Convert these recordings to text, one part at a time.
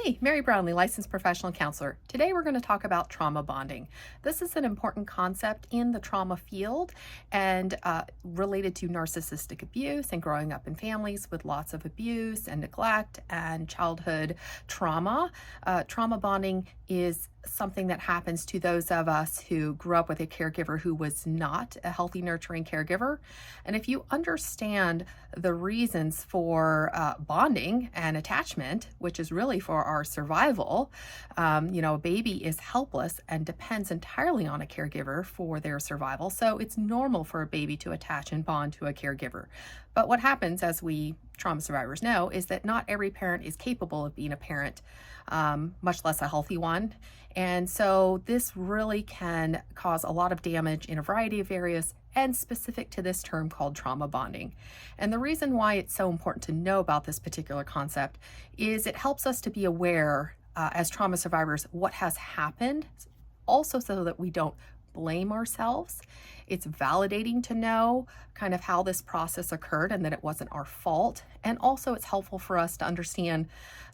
Hey, Mary Brownlee, licensed professional counselor. Today we're going to talk about trauma bonding. This is an important concept in the trauma field and related to narcissistic abuse and growing up in families with lots of abuse and neglect and childhood trauma. Trauma bonding is something that happens to those of us who grew up with a caregiver who was not a healthy, nurturing caregiver. And if you understand the reasons for bonding and attachment, which is really for our survival, a baby is helpless and depends entirely on a caregiver for their survival. So it's normal for a baby to attach and bond to a caregiver. But what happens, as we trauma survivors know, is that not every parent is capable of being a parent, much less a healthy one. And so this really can cause a lot of damage in a variety of areas and specific to this term called trauma bonding. And the reason why it's so important to know about this particular concept is it helps us to be aware as trauma survivors what has happened, also so that we don't blame ourselves. It's validating to know kind of how this process occurred and that it wasn't our fault. And also it's helpful for us to understand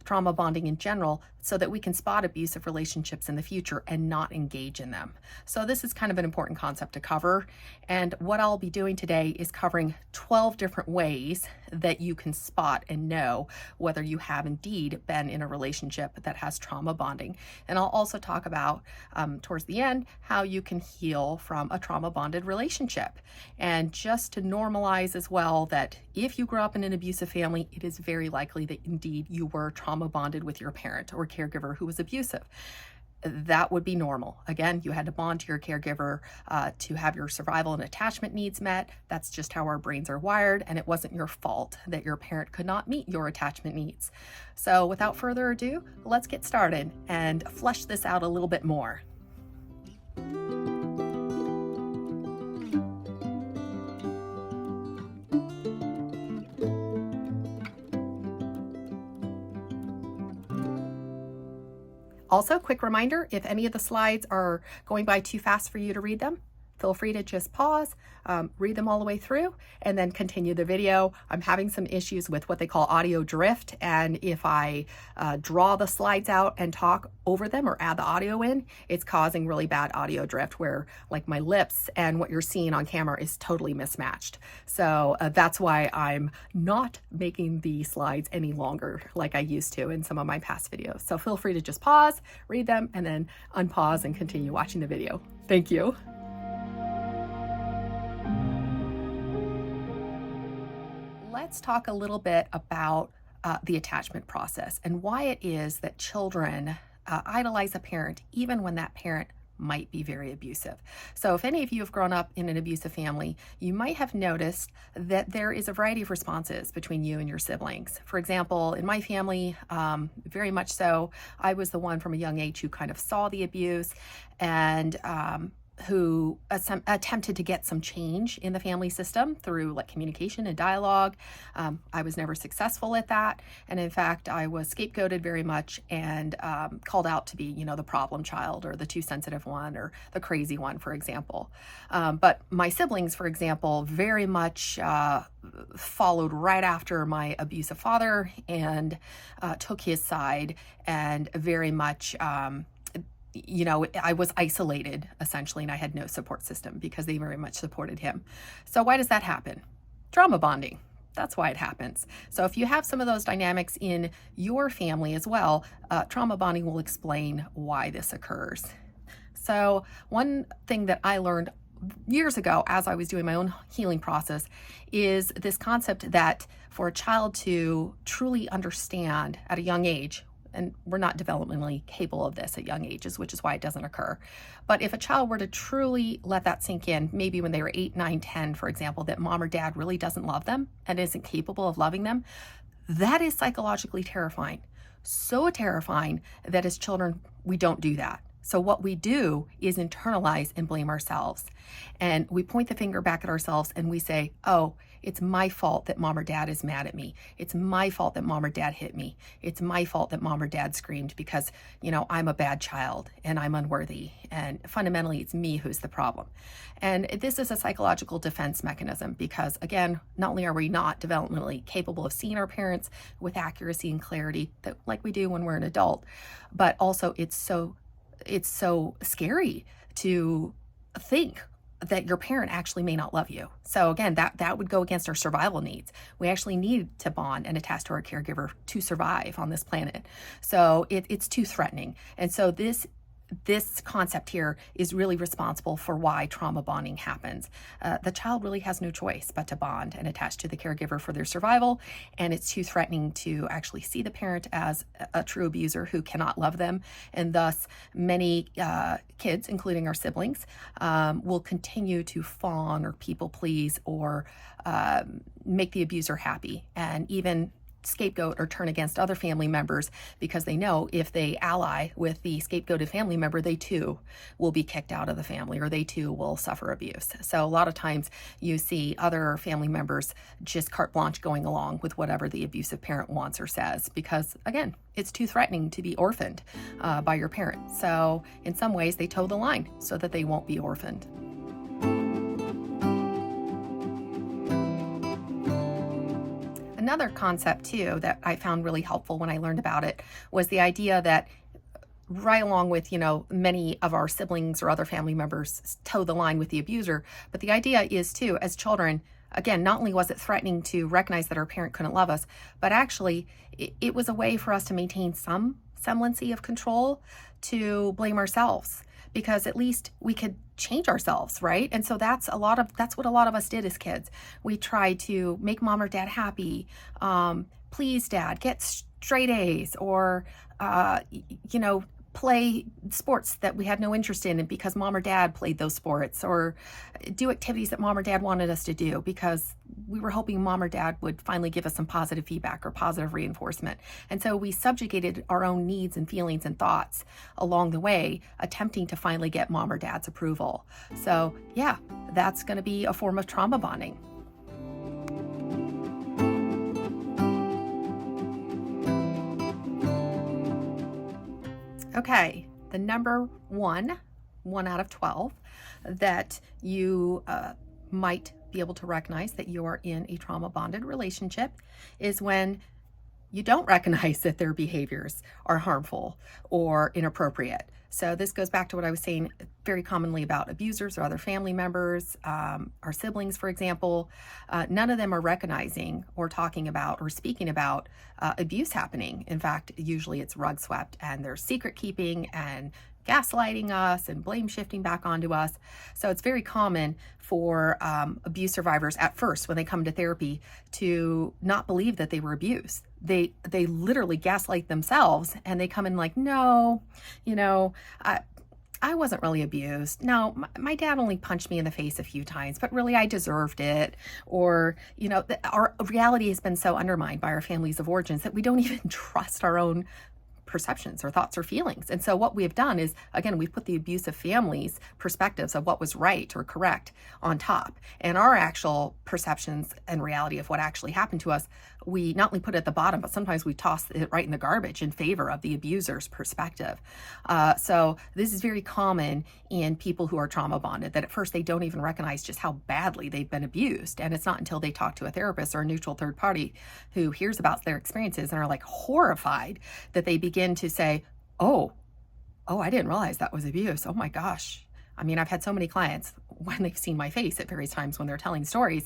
trauma bonding in general so that we can spot abusive relationships in the future and not engage in them. So this is kind of an important concept to cover. And what I'll be doing today is covering 12 different ways that you can spot and know whether you have indeed been in a relationship that has trauma bonding. And I'll also talk about towards the end how you can heal from a trauma bonded relationship. And just to normalize as well that if you grew up in an abusive family, it is very likely that indeed you were trauma bonded with your parent or caregiver who was abusive. That would be normal. Again, you had to bond to your caregiver to have your survival and attachment needs met. That's just how our brains are wired, and it wasn't your fault that your parent could not meet your attachment needs. So without further ado, let's get started and flesh this out a little bit more. Also, quick reminder, if any of the slides are going by too fast for you to read them, feel free to just pause, read them all the way through, and then continue the video. I'm having some issues with what they call audio drift, and if I draw the slides out and talk over them or add the audio in, it's causing really bad audio drift where like my lips and what you're seeing on camera is totally mismatched. So that's why I'm not making the slides any longer like I used to in some of my past videos. So feel free to just pause, read them, and then unpause and continue watching the video. Thank you. Let's talk a little bit about the attachment process and why it is that children idolize a parent even when that parent might be very abusive. So if any of you have grown up in an abusive family, you might have noticed that there is a variety of responses between you and your siblings. For example, in my family, very much so, I was the one from a young age who kind of saw the abuse and who attempted to get some change in the family system through like communication and dialogue. I was never successful at that. And in fact, I was scapegoated very much and called out to be, the problem child or the too sensitive one or the crazy one, for example. But my siblings, for example, very much followed right after my abusive father and took his side and very much I was isolated essentially, and I had no support system because they very much supported him. So why does that happen? Trauma bonding. That's why it happens. So if you have some of those dynamics in your family as well, trauma bonding will explain why this occurs. So one thing that I learned years ago as I was doing my own healing process is this concept that for a child to truly understand at a young age, and we're not developmentally capable of this at young ages, which is why it doesn't occur. But if a child were to truly let that sink in, maybe when they were 8, 9, 10, for example, that mom or dad really doesn't love them and isn't capable of loving them, that is psychologically terrifying. So terrifying that as children, we don't do that. So what we do is internalize and blame ourselves. And we point the finger back at ourselves and we say, oh, it's my fault that mom or dad is mad at me. It's my fault that mom or dad hit me. It's my fault that mom or dad screamed because, I'm a bad child and I'm unworthy. And fundamentally, it's me who's the problem. And this is a psychological defense mechanism because, again, not only are we not developmentally capable of seeing our parents with accuracy and clarity that like we do when we're an adult, but also it's so scary to think that your parent actually may not love you. So again, that would go against our survival needs. We actually need to bond and attach to our caregiver to survive on this planet. So it's too threatening. And so this concept here is really responsible for why trauma bonding happens. The child really has no choice but to bond and attach to the caregiver for their survival, and it's too threatening to actually see the parent as a true abuser who cannot love them, and thus many kids, including our siblings, will continue to fawn or people please or make the abuser happy, and even scapegoat or turn against other family members because they know if they ally with the scapegoated family member, they too will be kicked out of the family or they too will suffer abuse. So a lot of times you see other family members just carte blanche going along with whatever the abusive parent wants or says because, again, it's too threatening to be orphaned by your parent. So in some ways they toe the line so that they won't be orphaned. Another concept too that I found really helpful when I learned about it was the idea that right along with, many of our siblings or other family members toe the line with the abuser, but the idea is too, as children, again, not only was it threatening to recognize that our parent couldn't love us, but actually it was a way for us to maintain some semblance of control to blame ourselves, because at least we could change ourselves, right? And so that's what a lot of us did as kids. We tried to make mom or dad happy, please dad, get straight A's, or play sports that we had no interest in because mom or dad played those sports, or do activities that mom or dad wanted us to do because we were hoping mom or dad would finally give us some positive feedback or positive reinforcement. And so we subjugated our own needs and feelings and thoughts along the way, attempting to finally get mom or dad's approval. So yeah, that's going to be a form of trauma bonding. Okay, the number one out of 12, that you might be able to recognize that you are in a trauma bonded relationship is when you don't recognize that their behaviors are harmful or inappropriate. So this goes back to what I was saying very commonly about abusers or other family members, our siblings, for example. None of them are recognizing or talking about or speaking about abuse happening. In fact, usually it's rug swept and there's secret keeping and gaslighting us and blame shifting back onto us. So it's very common for abuse survivors at first when they come to therapy to not believe that they were abused. They literally gaslight themselves and they come in like, no, I wasn't really abused. No, my dad only punched me in the face a few times, but really I deserved it. Or, our reality has been so undermined by our families of origins that we don't even trust our own perceptions or thoughts or feelings. And so what we have done is, again, we've put the abusive family's perspectives of what was right or correct on top. And our actual perceptions and reality of what actually happened to us, we not only put it at the bottom, but sometimes we toss it right in the garbage in favor of the abuser's perspective. So this is very common in people who are trauma bonded, that at first they don't even recognize just how badly they've been abused. And it's not until they talk to a therapist or a neutral third party who hears about their experiences and are like horrified that they begin to say, oh, I didn't realize that was abuse. Oh my gosh. I mean, I've had so many clients when they've seen my face at various times when they're telling stories,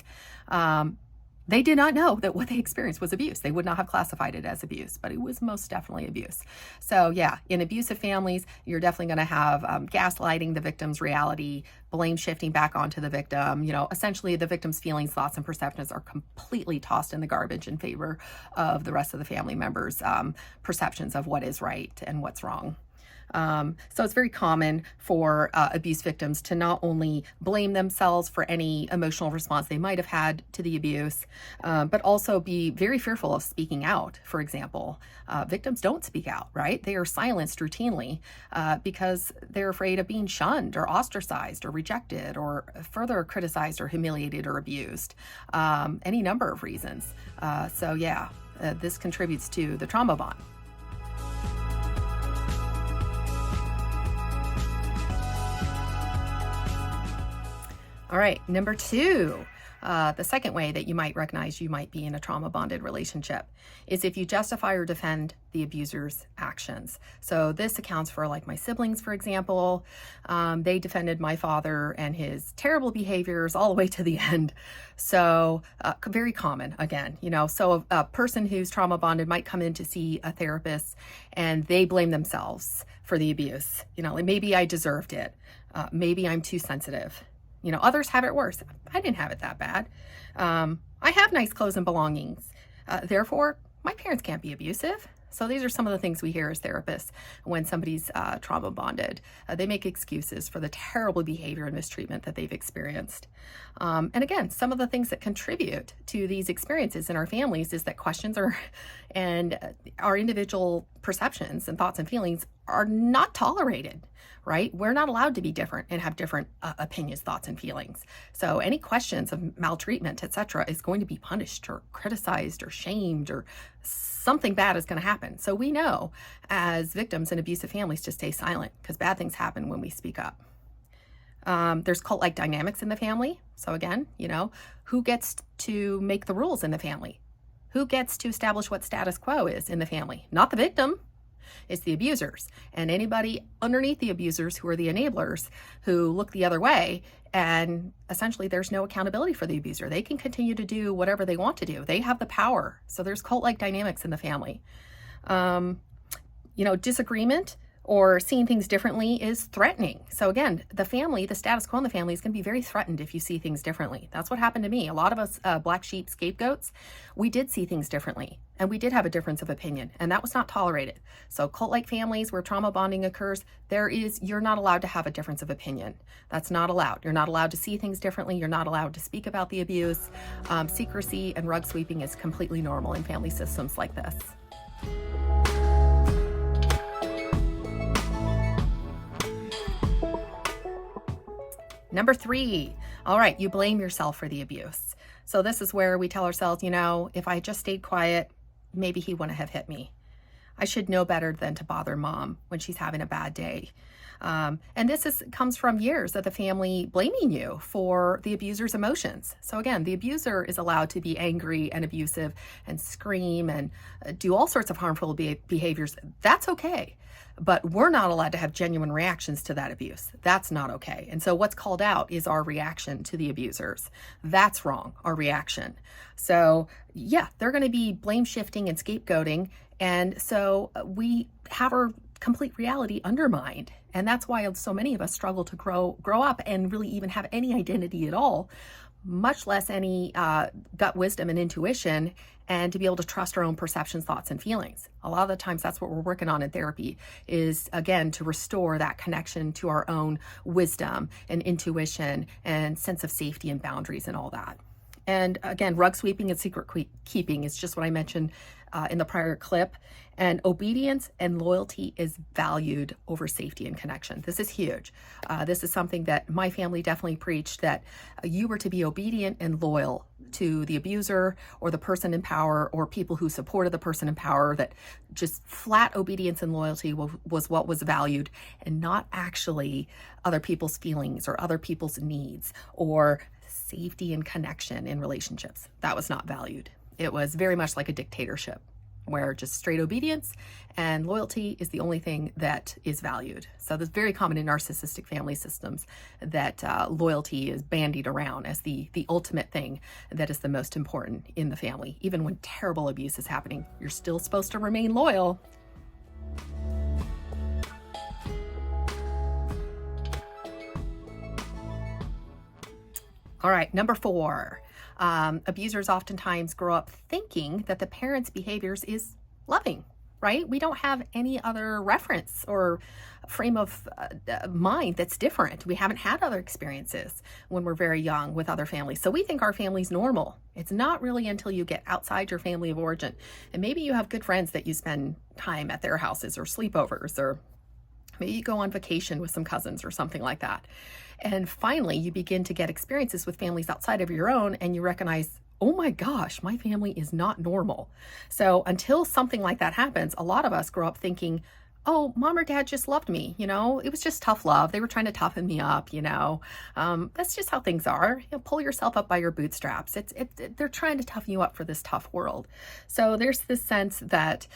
they did not know that what they experienced was abuse. They would not have classified it as abuse, but it was most definitely abuse. So yeah, in abusive families, you're definitely going to have gaslighting the victim's reality, blame shifting back onto the victim. Essentially the victim's feelings, thoughts, and perceptions are completely tossed in the garbage in favor of the rest of the family members' perceptions of what is right and what's wrong. So it's very common for abuse victims to not only blame themselves for any emotional response they might have had to the abuse, but also be very fearful of speaking out. For example, victims don't speak out, right? They are silenced routinely because they're afraid of being shunned or ostracized or rejected or further criticized or humiliated or abused. Any number of reasons. So yeah, this contributes to the trauma bond. All right, number two, the second way that you might recognize you might be in a trauma bonded relationship is if you justify or defend the abuser's actions. So this accounts for like my siblings, for example. They defended my father and his terrible behaviors all the way to the end. So very common again, so a person who's trauma bonded might come in to see a therapist and they blame themselves for the abuse. Like maybe I deserved it. Maybe I'm too sensitive. Others have it worse. I didn't have it that bad. I have nice clothes and belongings. Therefore, my parents can't be abusive. So these are some of the things we hear as therapists when somebody's trauma bonded. They make excuses for the terrible behavior and mistreatment that they've experienced. And again, some of the things that contribute to these experiences in our families is that questions and our individual perceptions and thoughts and feelings are not tolerated. Right? We're not allowed to be different and have different opinions, thoughts, and feelings. So any questions of maltreatment, etc., is going to be punished or criticized or shamed, or something bad is going to happen. So we know as victims in abusive families to stay silent because bad things happen when we speak up. There's cult-like dynamics in the family. So again, who gets to make the rules in the family? Who gets to establish what status quo is in the family? Not the victim. It's the abusers, and anybody underneath the abusers who are the enablers who look the other way, and essentially there's no accountability for the abuser. They can continue to do whatever they want to do. They have the power. So there's cult-like dynamics in the family. Disagreement or seeing things differently is threatening. So again, the family, the status quo in the family is going to be very threatened if you see things differently. That's what happened to me. A lot of us black sheep scapegoats, we did see things differently and we did have a difference of opinion, and that was not tolerated. So cult-like families where trauma bonding occurs, you're not allowed to have a difference of opinion. That's not allowed. You're not allowed to see things differently. You're not allowed to speak about the abuse. Secrecy and rug sweeping is completely normal in family systems like this. Number three, all right, you blame yourself for the abuse. So this is where we tell ourselves, if I just stayed quiet, maybe he wouldn't have hit me. I should know better than to bother mom when she's having a bad day. And this comes from years of the family blaming you for the abuser's emotions. So again, the abuser is allowed to be angry and abusive and scream and do all sorts of harmful behaviors. That's okay. But we're not allowed to have genuine reactions to that abuse. That's not okay. And so what's called out is our reaction to the abusers. That's wrong, our reaction. So yeah, they're going to be blame shifting and scapegoating. And so we have our complete reality undermined. And that's why so many of us struggle to grow up and really even have any identity at all, much less any gut wisdom and intuition, and to be able to trust our own perceptions, thoughts, and feelings. A lot of the times that's what we're working on in therapy is, again, to restore that connection to our own wisdom and intuition and sense of safety and boundaries and all that. And again, rug sweeping and secret keeping is just what I mentioned in the prior clip. And obedience and loyalty is valued over safety and connection. This is huge. This is something that my family definitely preached, that you were to be obedient and loyal to the abuser or the person in power or people who supported the person in power, that just flat obedience and loyalty was what was valued, and not actually other people's feelings or other people's needs or safety and connection in relationships. That was not valued. It was very much like a dictatorship where just straight obedience and loyalty is the only thing that is valued. So that's very common in narcissistic family systems, that loyalty is bandied around as the ultimate thing that is the most important in the family. Even when terrible abuse is happening, you're still supposed to remain loyal. All right, number 4. Abusers oftentimes grow up thinking that the parents' behaviors is loving. right? We don't have any other reference or frame of mind that's different. We haven't had other experiences when we're very young with other families. So we think our family's normal. It's not really until you get outside your family of origin. And maybe you have good friends that you spend time at their houses or sleepovers, or maybe you go on vacation with some cousins or something like that. And finally, you begin to get experiences with families outside of your own, and you recognize, oh my gosh, my family is not normal. So until something like that happens, a lot of us grow up thinking, oh, mom or dad just loved me. It was just tough love. They were trying to toughen me up. That's just how things are. Pull yourself up by your bootstraps. They're trying to toughen you up for this tough world. So there's this sense that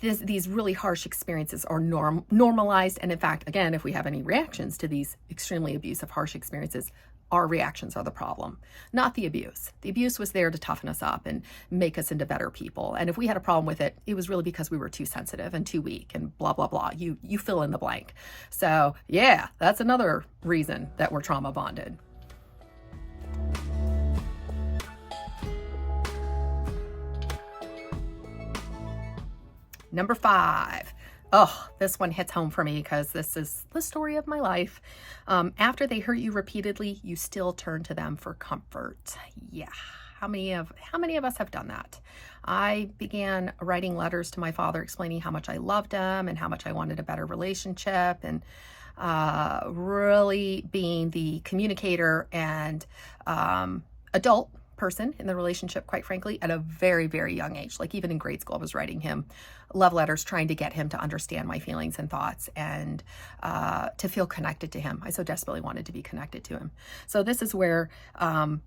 these really harsh experiences are normalized. And in fact, again, if we have any reactions to these extremely abusive, harsh experiences, our reactions are the problem, not the abuse. The abuse was there to toughen us up and make us into better people. And if we had a problem with it, it was really because we were too sensitive and too weak and blah, blah, blah. You fill in the blank. So yeah, that's another reason that we're trauma bonded. Number 5. Oh, this one hits home for me because this is the story of my life. After they hurt you repeatedly, you still turn to them for comfort. Yeah. How many of us have done that? I began writing letters to my father explaining how much I loved him and how much I wanted a better relationship, and really being the communicator and adult person in the relationship, quite frankly, at a very, very young age. Like even in grade school, I was writing him love letters, trying to get him to understand my feelings and thoughts, and to feel connected to him. I so desperately wanted to be connected to him. So this is where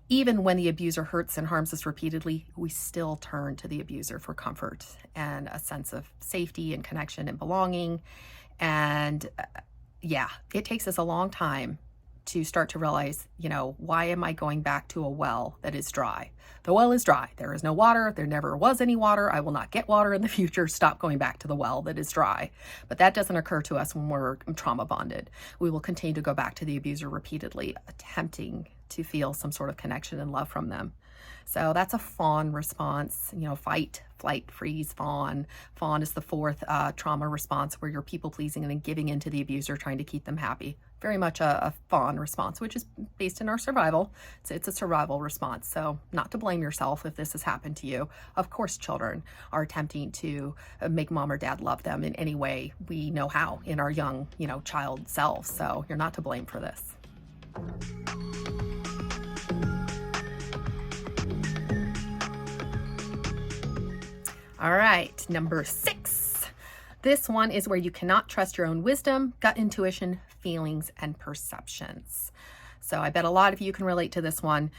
even when the abuser hurts and harms us repeatedly, we still turn to the abuser for comfort and a sense of safety and connection and belonging. And yeah, it takes us a long time to start to realize, why am I going back to a well that is dry? The well is dry. There is no water. There never was any water. I will not get water in the future. Stop going back to the well that is dry. But that doesn't occur to us when we're trauma bonded. We will continue to go back to the abuser repeatedly, attempting to feel some sort of connection and love from them. So that's a fawn response, fight, flight, freeze, fawn. Fawn is the 4th trauma response, where you're people pleasing and then giving in to the abuser, trying to keep them happy. Very much a fawn response, which is based in our survival. It's a survival response. So not to blame yourself if this has happened to you. Of course, children are attempting to make mom or dad love them in any way we know how in our young, child selves. So you're not to blame for this. All right, number 6. This one is where you cannot trust your own wisdom, gut intuition, feelings, and perceptions. So I bet a lot of you can relate to this one.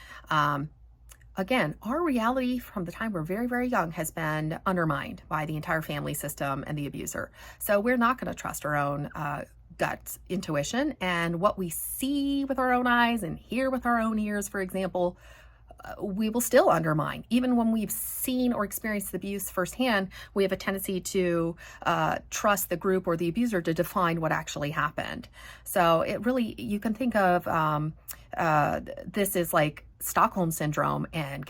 Again, our reality from the time we're very, very young has been undermined by the entire family system and the abuser. So we're not going to trust our own gut intuition, and what we see with our own eyes and hear with our own ears, for example, we will still undermine. Even when we've seen or experienced abuse firsthand, we have a tendency to trust the group or the abuser to define what actually happened. So it really, you can think of this is like Stockholm syndrome and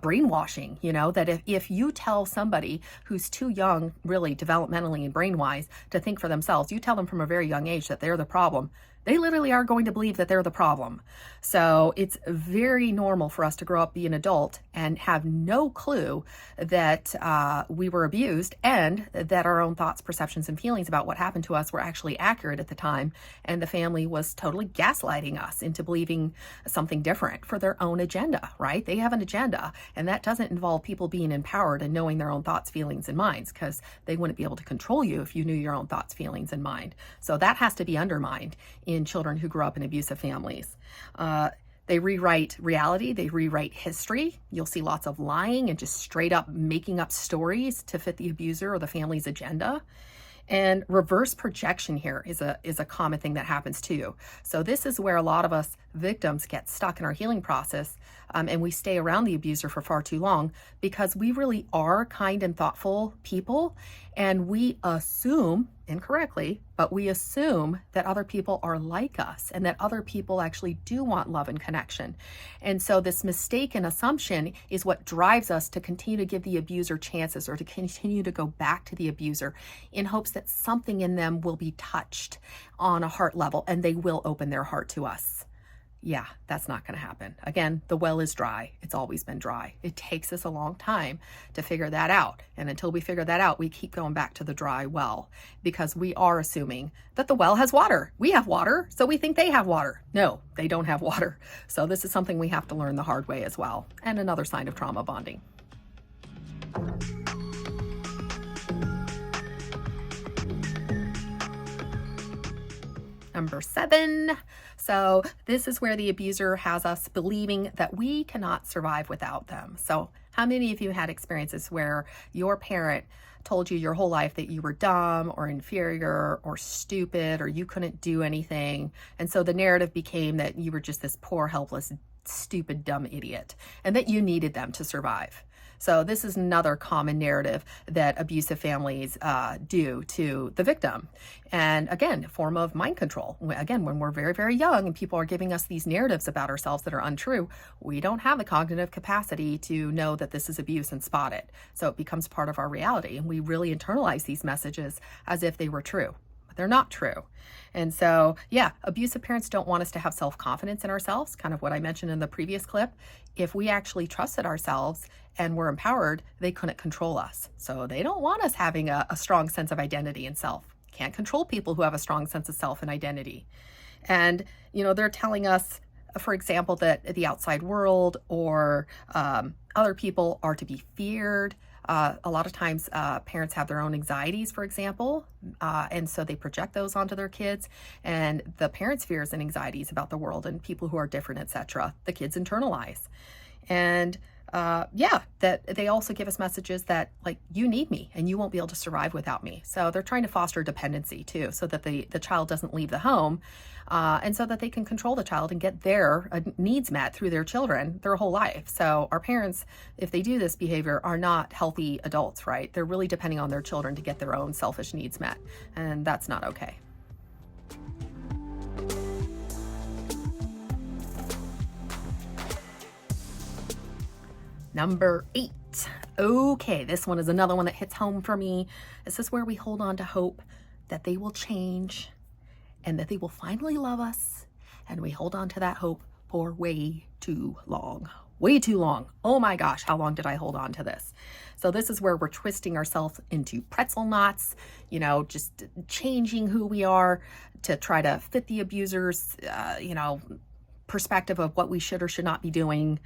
brainwashing, that if you tell somebody who's too young, really developmentally and brain-wise, to think for themselves, you tell them from a very young age that they're the problem, they literally are going to believe that they're the problem. So it's very normal for us to grow up, be an adult, and have no clue that we were abused, and that our own thoughts, perceptions, and feelings about what happened to us were actually accurate at the time, and the family was totally gaslighting us into believing something different for their own agenda, right? They have an agenda, and that doesn't involve people being empowered and knowing their own thoughts, feelings, and minds, because they wouldn't be able to control you if you knew your own thoughts, feelings, and mind. So that has to be undermined in children who grew up in abusive families. They rewrite reality. They rewrite history. You'll see lots of lying and just straight up making up stories to fit the abuser or the family's agenda. And reverse projection here is a common thing that happens too. So this is where a lot of us victims get stuck in our healing process, and we stay around the abuser for far too long because we really are kind and thoughtful people. And we assume, incorrectly, but we assume that other people are like us and that other people actually do want love and connection. And so this mistaken assumption is what drives us to continue to give the abuser chances, or to continue to go back to the abuser in hopes that something in them will be touched on a heart level and they will open their heart to us. Yeah, that's not going to happen. Again, the well is dry. It's always been dry. It takes us a long time to figure that out. And until we figure that out, we keep going back to the dry well because we are assuming that the well has water. We have water, so we think they have water. No, they don't have water. So this is something we have to learn the hard way as well. And another sign of trauma bonding. Number 7. So this is where the abuser has us believing that we cannot survive without them. So how many of you had experiences where your parent told you your whole life that you were dumb or inferior or stupid or you couldn't do anything? And so the narrative became that you were just this poor, helpless, stupid, dumb idiot and that you needed them to survive. So this is another common narrative that abusive families do to the victim. And again, a form of mind control. Again, when we're very, very young and people are giving us these narratives about ourselves that are untrue, we don't have the cognitive capacity to know that this is abuse and spot it. So it becomes part of our reality. And we really internalize these messages as if they were true. But they're not true. And so, yeah, abusive parents don't want us to have self-confidence in ourselves, kind of what I mentioned in the previous clip. If we actually trusted ourselves and were empowered, they couldn't control us. So they don't want us having a strong sense of identity and self. Can't control people who have a strong sense of self and identity. And, they're telling us, for example, that the outside world or other people are to be feared. A lot of times parents have their own anxieties, for example, and so they project those onto their kids, and the parents' fears and anxieties about the world and people who are different, etc., the kids internalize. And that they also give us messages that, like, you need me and you won't be able to survive without me. So they're trying to foster dependency too, so that the child doesn't leave the home, and so that they can control the child and get their needs met through their children their whole life. So our parents, if they do this behavior, are not healthy adults, right? They're really depending on their children to get their own selfish needs met, and that's not okay. Number 8. Okay, this one is another one that hits home for me. This is where we hold on to hope that they will change and that they will finally love us. And we hold on to that hope for way too long. Way too long. Oh my gosh, how long did I hold on to this? So this is where we're twisting ourselves into pretzel knots, just changing who we are to try to fit the abuser's, perspective of what we should or should not be doing.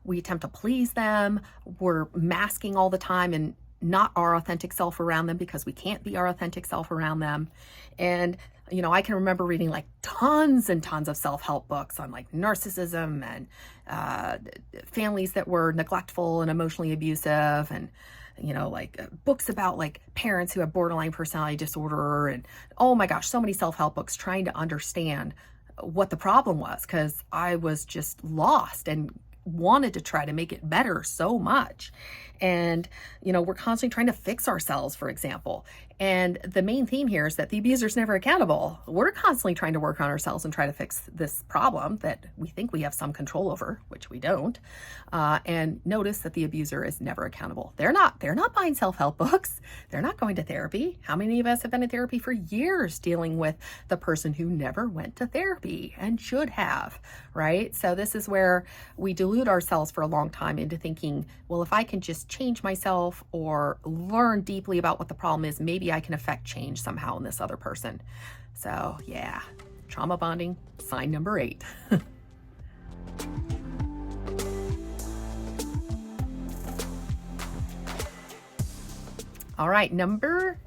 We attempt to please them. We're masking all the time and not our authentic self around them because we can't be our authentic self around them. And, I can remember reading like tons and tons of self-help books on like narcissism and families that were neglectful and emotionally abusive, and books about like parents who have borderline personality disorder, and oh my gosh, so many self-help books trying to understand what the problem was, because I was just lost and wanted to try to make it better so much. And, we're constantly trying to fix ourselves, for example. And the main theme here is that the abuser's never accountable. We're constantly trying to work on ourselves and try to fix this problem that we think we have some control over, which we don't. And notice that the abuser is never accountable. They're not buying self-help books. They're not going to therapy. How many of us have been in therapy for years dealing with the person who never went to therapy and should have, right? So this is where we delude ourselves for a long time into thinking, well, if I can just change myself or learn deeply about what the problem is, maybe I can affect change somehow in this other person. So yeah, trauma bonding, sign number 8. All right, number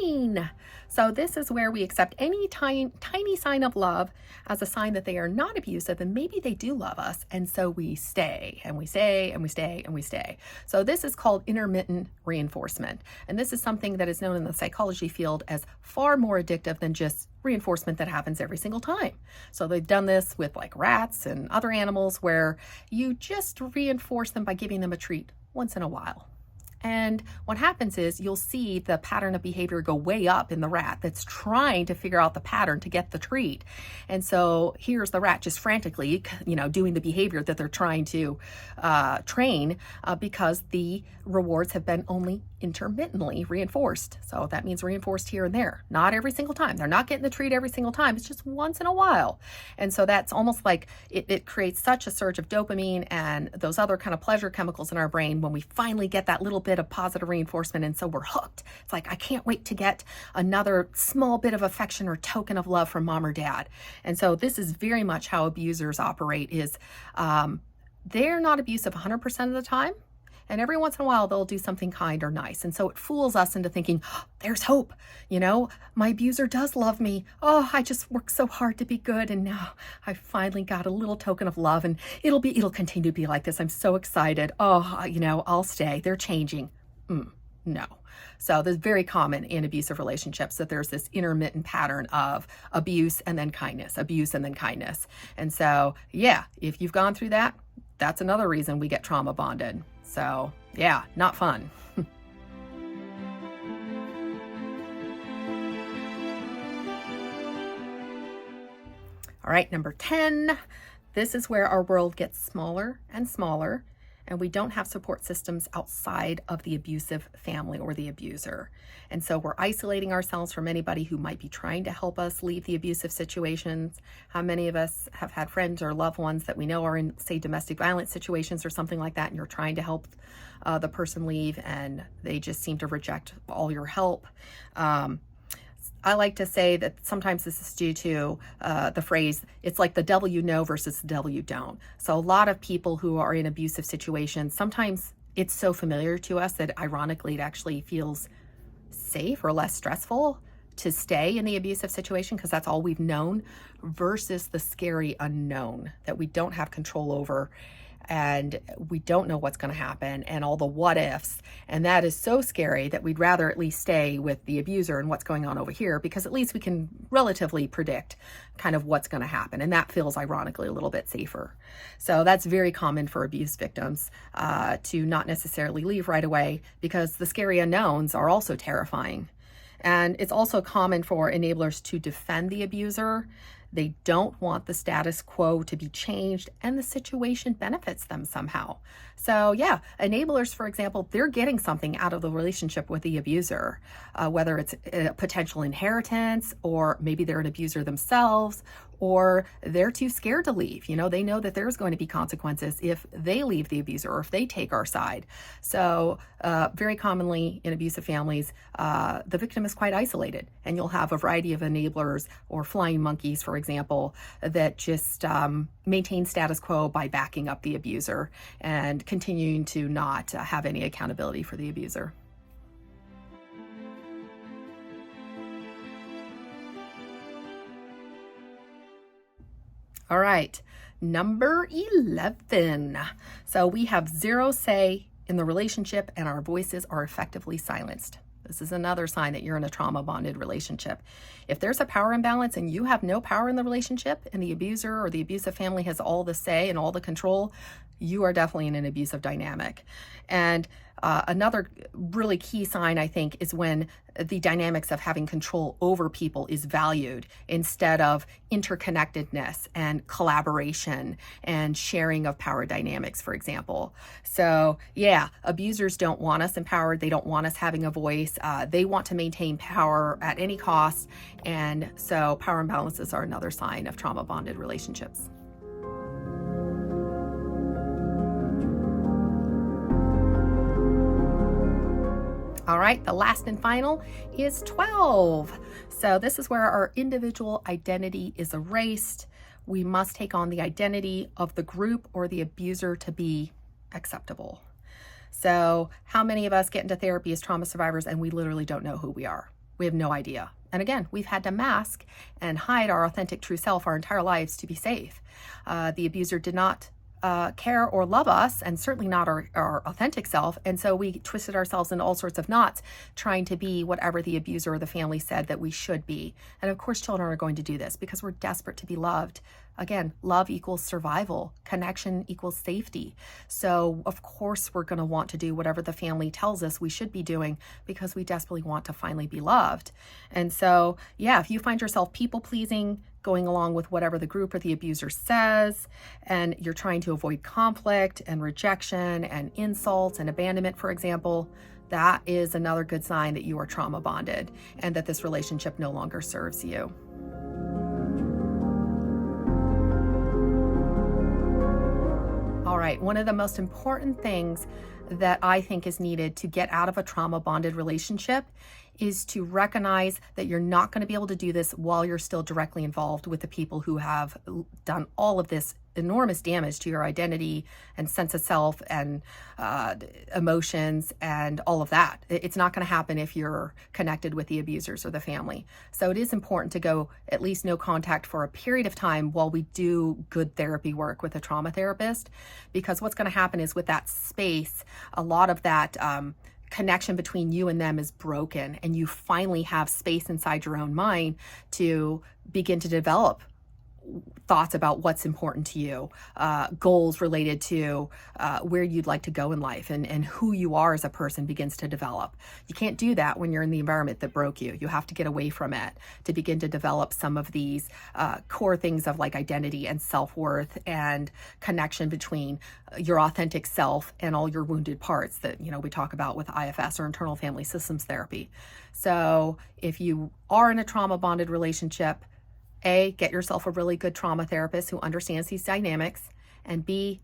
9. So this is where we accept any tiny sign of love as a sign that they are not abusive and maybe they do love us. And so we stay and we stay and we stay and we stay. So this is called intermittent reinforcement. And this is something that is known in the psychology field as far more addictive than just reinforcement that happens every single time. So they've done this with like rats and other animals where you just reinforce them by giving them a treat once in a while. And what happens is you'll see the pattern of behavior go way up in the rat that's trying to figure out the pattern to get the treat. And so here's the rat just frantically, doing the behavior that they're trying to train because the rewards have been only intermittently reinforced. So that means reinforced here and there, not every single time. They're not getting the treat every single time. It's just once in a while. And so that's almost like it creates such a surge of dopamine and those other kind of pleasure chemicals in our brain when we finally get that little bit of positive reinforcement. And so we're hooked. It's like, I can't wait to get another small bit of affection or token of love from mom or dad. And so this is very much how abusers operate is they're not abusive 100% of the time. And every once in a while, they'll do something kind or nice. And so it fools us into thinking, oh, there's hope. My abuser does love me. Oh, I just worked so hard to be good. And now I finally got a little token of love and it'll continue to be like this. I'm so excited. Oh, I'll stay. They're changing. No. So this is very common in abusive relationships that there's this intermittent pattern of abuse and then kindness, abuse and then kindness. And so, yeah, if you've gone through that, that's another reason we get trauma bonded. So yeah, not fun. All right, number 10, this is where our world gets smaller and smaller and we don't have support systems outside of the abusive family or the abuser. And so we're isolating ourselves from anybody who might be trying to help us leave the abusive situations. How many of us have had friends or loved ones that we know are in, say, domestic violence situations or something like that, and you're trying to help the person leave and they just seem to reject all your help? I like to say that sometimes this is due to the phrase, it's like the devil you know versus the devil you don't. So a lot of people who are in abusive situations, sometimes it's so familiar to us that ironically it actually feels safe or less stressful to stay in the abusive situation because that's all we've known versus the scary unknown that we don't have control over. And we don't know what's going to happen and all the what ifs. And that is so scary that we'd rather at least stay with the abuser and what's going on over here because at least we can relatively predict kind of what's going to happen. And that feels ironically a little bit safer. So that's very common for abuse victims to not necessarily leave right away because the scary unknowns are also terrifying. And it's also common for enablers to defend the abuser. They don't want the status quo to be changed and the situation benefits them somehow. So yeah, enablers, for example, they're getting something out of the relationship with the abuser, whether it's a potential inheritance or maybe they're an abuser themselves or they're too scared to leave. They know that there's going to be consequences if they leave the abuser or if they take our side. So very commonly in abusive families, the victim is quite isolated and you'll have a variety of enablers or flying monkeys, for example, that just maintain status quo by backing up the abuser and continuing to not have any accountability for the abuser. All right, number 11. So we have zero say in the relationship and our voices are effectively silenced. This is another sign that you're in a trauma bonded relationship. If there's a power imbalance and you have no power in the relationship and the abuser or the abusive family has all the say and all the control, you are definitely in an abusive dynamic. And another really key sign, I think, is when the dynamics of having control over people is valued instead of interconnectedness and collaboration and sharing of power dynamics, for example. So yeah, abusers don't want us empowered. They don't want us having a voice. They want to maintain power at any cost. And so power imbalances are another sign of trauma bonded relationships. All right, the last and final is 12. So this is where our individual identity is erased. We must take on the identity of the group or the abuser to be acceptable. So how many of us get into therapy as trauma survivors and we literally don't know who we are? We have no idea. And again, we've had to mask and hide our authentic true self our entire lives to be safe. The abuser did not care or love us, and certainly not our authentic self. And so we twisted ourselves into all sorts of knots trying to be whatever the abuser or the family said that we should be. And of course, children are going to do this because we're desperate to be loved. Again, love equals survival, connection equals safety. So of course we're going to want to do whatever the family tells us we should be doing because we desperately want to finally be loved. And so, yeah, if you find yourself people pleasing, going along with whatever the group or the abuser says, and you're trying to avoid conflict and rejection and insults and abandonment, for example, that is another good sign that you are trauma bonded and that this relationship no longer serves you. All right, one of the most important things that I think is needed to get out of a trauma bonded relationship is to recognize that you're not going to be able to do this while you're still directly involved with the people who have done all of this enormous damage to your identity and sense of self and emotions and all of that. It's not going to happen if you're connected with the abusers or the family. So it is important to go at least no contact for a period of time while we do good therapy work with a trauma therapist, because what's going to happen is with that space, a lot of that connection between you and them is broken, and you finally have space inside your own mind to begin to develop thoughts about what's important to you, goals related to where you'd like to go in life, and who you are as a person begins to develop. You can't do that when you're in the environment that broke you. You have to get away from it to begin to develop some of these core things of like identity and self-worth and connection between your authentic self and all your wounded parts that, you know, we talk about with IFS or internal family systems therapy. So if you are in a trauma bonded relationship, A, get yourself a really good trauma therapist who understands these dynamics, and B,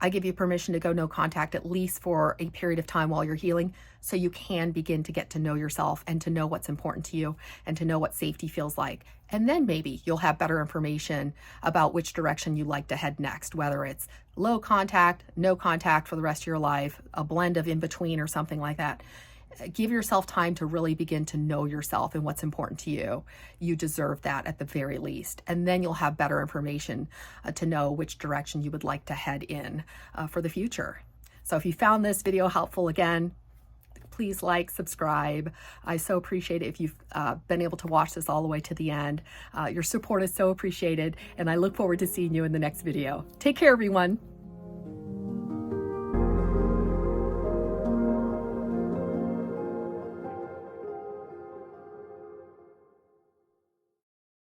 I give you permission to go no contact at least for a period of time while you're healing, so you can begin to get to know yourself and to know what's important to you and to know what safety feels like. And then maybe you'll have better information about which direction you'd like to head next, whether it's low contact, no contact for the rest of your life, a blend of in between or something like that. Give yourself time to really begin to know yourself and what's important to you. You deserve that at the very least. And then you'll have better information to know which direction you would like to head in for the future. So if you found this video helpful, again, please like, subscribe. I so appreciate it if you've been able to watch this all the way to the end. Your support is so appreciated, and I look forward to seeing you in the next video. Take care, everyone.